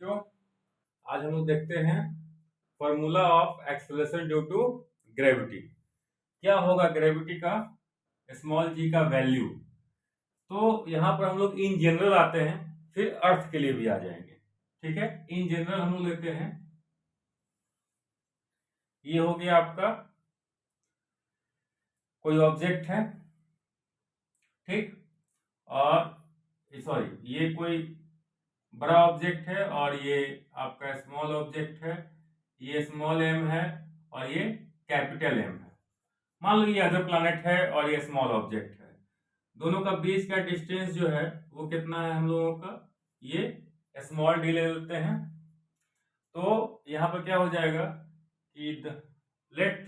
तो आज हम लोग देखते हैं formula of acceleration due to gravity. क्या होगा ग्रेविटी का स्मॉल जी का वैल्यू। तो यहाँ पर हम लोग इन जनरल आते हैं, फिर अर्थ के लिए भी आ जाएंगे। ठीक है, इन जनरल हम लोग लेते हैं। ये हो गया आपका कोई ऑब्जेक्ट है, ठीक, और सॉरी ये कोई बड़ा ऑब्जेक्ट है और ये आपका स्मॉल ऑब्जेक्ट है। ये स्मॉल एम है और ये कैपिटल एम है। मान लो ये अदर प्लैनेट है और ये स्मॉल ऑब्जेक्ट है। दोनों का बीच का डिस्टेंस जो है वो कितना है हम लोगों का, ये स्मॉल डी ले लेते हैं। तो यहाँ पर क्या हो जाएगा कि let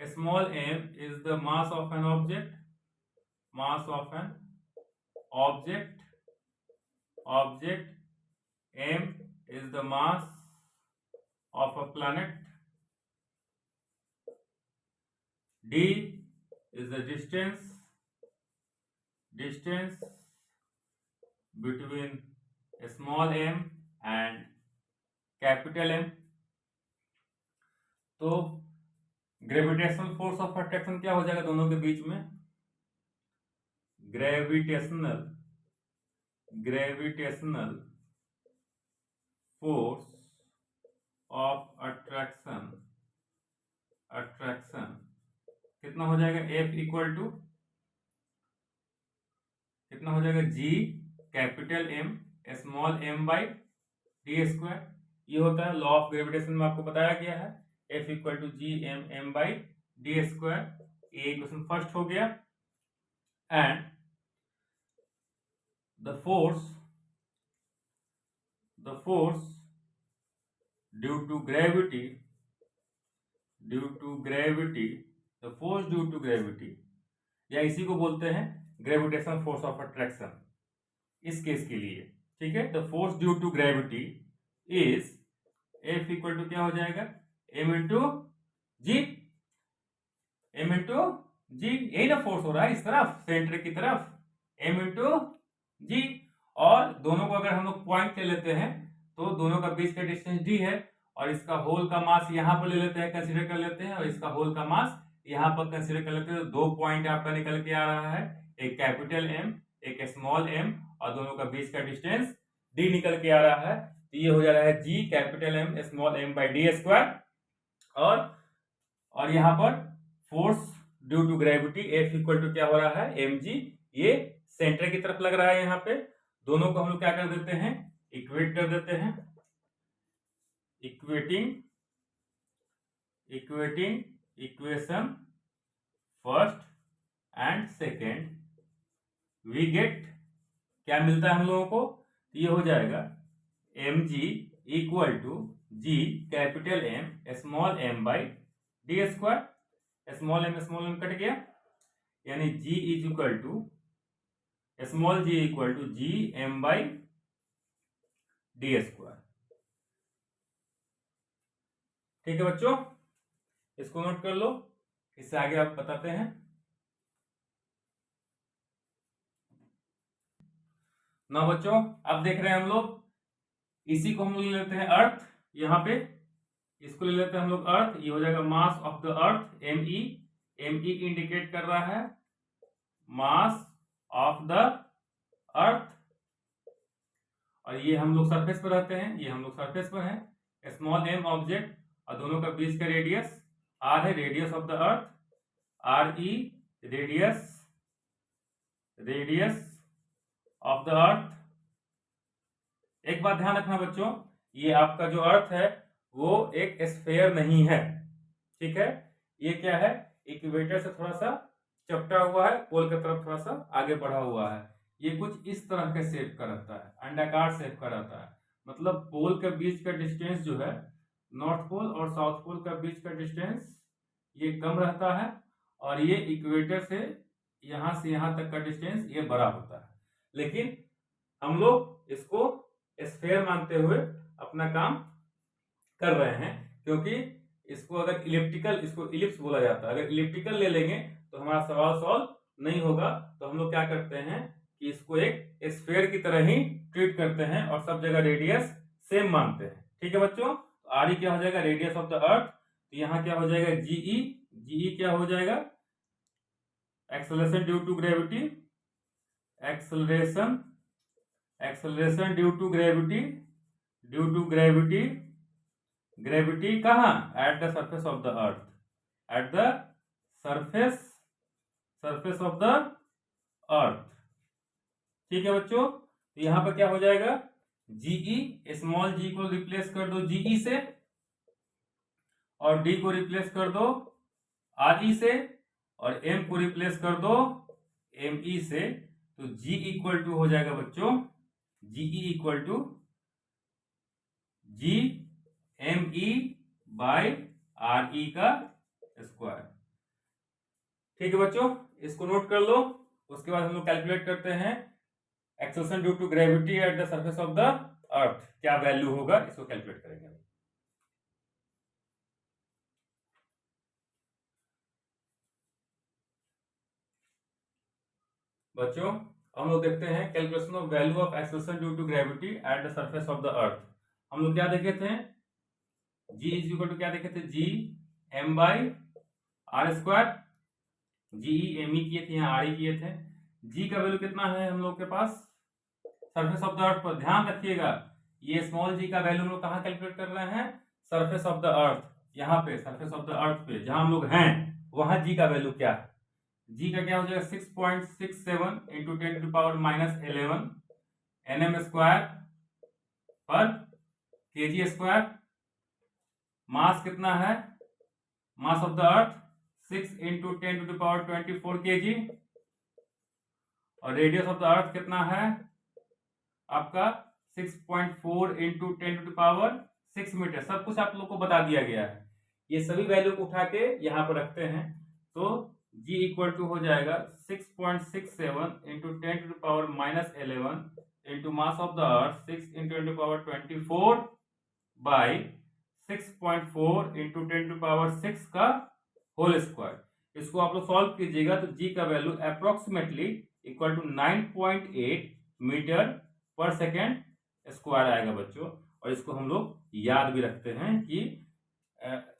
small M is the mass of an object, mass of an object, object m is the mass of a planet, d is the distance between small m and capital M। तो gravitational force of attraction क्या हो जाएगा दोनों के बीच में, gravitational force of attraction कितना हो जाएगा, F इक्वल टू कितना हो जाएगा, G capital M small m by D square. ये होता है लॉ ऑफ ग्रेविटेशन में, आपको बताया गया है F equal to G M M by D square. ये इक्वेशन फर्स्ट हो गया। And the force due to gravity, the force due to gravity, या इसी को बोलते हैं ग्रेविटेशनल फोर्स ऑफ अट्रैक्शन इस केस के लिए। ठीक है, the force due to gravity is F equal to क्या हो जाएगा, m इंटू जी, यही ना फोर्स हो रहा है इस तरफ, सेंटर की तरफ, m इंटू जी। और दोनों को अगर हम लोग पॉइंट ले लेते हैं तो दोनों का बीच का डिस्टेंस d है, और इसका होल का मास यहाँ पर ले लेते हैं, कंसीडर कर लेते हैं, और इसका होल का मास यहाँ पर कंसीडर कर लेते हैं। तो दो पॉइंट आपका निकल के आ रहा है, एक कैपिटल M एक स्मॉल m, और दोनों का बीच का डिस्टेंस d निकल के आ रहा है। तो ये हो जा रहा है G capital M small m by D square. और यहाँ पर force due to gravity F equal to क्या हो रहा है, mg। ये सेंटर की तरफ लग रहा है। यहाँ पे दोनों को हम लोग क्या कर देते हैं, इक्वेट कर देते हैं, equation first and second, we get क्या मिलता है हम लोगों को, ये हो जाएगा mg equal to g capital M small m by D square. Small m cut गया, यानी g is equal to small g equal to G M by D square. ठीक है बच्चों, इसको नोट कर लो, इससे आगे आप बताते हैं। ना बच्चों, अब देख रहे हैं हम लोग, इसी को हम लोग ले लेते हैं अर्थ। यहाँ पे इसको ले लेते हैं हम लोग अर्थ। ये हो जाएगा मास of the earth, ME indicate कर रहा है मास ऑफ द अर्थ। और ये हम लोग सरफेस पर रहते हैं, ये हम लोग सरफेस पर हैं। स्मॉल m ऑब्जेक्ट और दोनों का बीच का रेडियस r है, radius of the earth, R E radius of the अर्थ। एक बात ध्यान रखना बच्चों, ये आपका जो अर्थ है वो एक स्फीयर नहीं है। ठीक है, ये क्या है, इक्वेटर से थोड़ा सा चपटा हुआ है, पोल की तरफ थोड़ा सा आगे बढ़ा हुआ है। ये कुछ इस तरह के शेप का रहता है, अंडाकार शेप का रहता है। मतलब पोल के बीच का डिस्टेंस जो है, नॉर्थ पोल और साउथ पोल का बीच का डिस्टेंस ये कम रहता है, और ये इक्वेटर से यहाँ तक का डिस्टेंस ये बड़ा होता है। लेकिन हम लोग इसको स्फीयर मानते हुए अपना काम कर रहे हैं, क्योंकि इसको अगर इलिप्टिकल, इसको इलिप्स बोला जाता है, अगर इलिप्टिकल ले लेंगे तो हमारा सवाल सॉल्व नहीं होगा। तो हम लोग क्या करते हैं कि इसको एक स्फीयर की तरह ही ट्रीट करते हैं और सब जगह रेडियस सेम मानते हैं। ठीक है बच्चों, तो आर ई क्या हो जाएगा, रेडियस ऑफ द अर्थ। तो यहाँ क्या हो जाएगा, जीई, जीई क्या हो जाएगा, acceleration due to gravity, acceleration, acceleration due to gravity, due to gravity, gravity कहाँ, at the surface of the earth, at the surface, surface of the earth. ठीक है बच्चों, तो यहां पर क्या हो जाएगा, जीई, स्मॉल जी को रिप्लेस कर दो जीई से, और डी को रिप्लेस कर दो आर ई से, और एम को रिप्लेस कर दो एम ई से। तो जी इक्वल टू हो जाएगा बच्चों, G E equal to G M E by R E का स्क्वायर। ठीक है बच्चों, इसको नोट कर लो। उसके बाद हम लोग कैलकुलेट करते हैं acceleration due to gravity at the surface of the earth, क्या वैल्यू होगा, इसको कैलकुलेट करेंगे। बच्चों हम लोग देखते हैं calculation of value of acceleration due to gravity at the surface of the earth. हम लोग क्या देखे थे, जी इज इक्वल टू क्या देखे थे, G M by R square, G M E किए थे, यहाँ आर ई किए थे। जी का वैल्यू कितना है हम लोग के पास सरफेस ऑफ द अर्थ पर, ध्यान रखिएगा ये स्मॉल जी का वैल्यू हम लोग कहाँ कैलकुलेट कर रहे हैं, सरफेस ऑफ द अर्थ, यहाँ पे सरफेस ऑफ द अर्थ पे जहां हम लोग हैं वहां जी का वैल्यू क्या है। जी का क्या हो जाएगा 6.67 into 10 to power -11 nm square per kg square. Mass कितना है, mass of the earth 6 into 10 to power 24 kg, और रेडियस ऑफ द अर्थ कितना है आपका 6.4 इंटू 10 टू पावर 6 मीटर। सब कुछ आप लोग को बता दिया गया है, ये सभी वैल्यू को उठा के यहाँ पर रखते हैं। तो G इक्वल टू हो जाएगा 6.67 into 10 to power -11 into mass of the earth 6 into 10 to power 24 by 6.4 into 10 to power 6 का होल स्क्वायर। इसको आप लोग सॉल्व कीजिएगा तो G का value approximately equal to 9.8 metre per second square आएगा बच्चों। और इसको हम लोग याद भी रखते हैं कि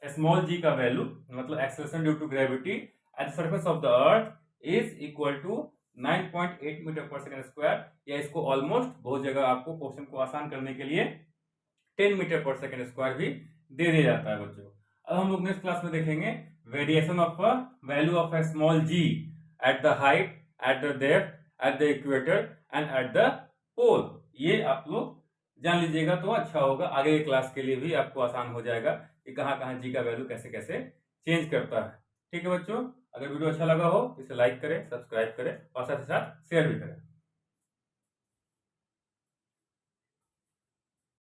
स्मॉल जी का वैल्यू मतलब acceleration due to gravity at the surface of the earth is equal to 9.8 metre per second square, या इसको ऑलमोस्ट बहुत जगह आपको क्वेश्चन को आसान करने के लिए 10 मीटर पर सेकेंड स्क्वायर भी दे दिया जाता है बच्चों। अब हम लोग नेक्स्ट क्लास में देखेंगे variation of value of a small g at the height, at the depth, at the equator and at the pole. ये आप लोग जान लीजिएगा तो अच्छा होगा, आगे के क्लास के लिए भी आपको आसान हो जाएगा कि कहाँ कहाँ जी का वैल्यू कैसे कैसे चेंज करता है। ठीक है बच्चों, अगर वीडियो अच्छा लगा हो तो इसे लाइक करें, सब्सक्राइब करें और साथ ही साथ शेयर भी करें।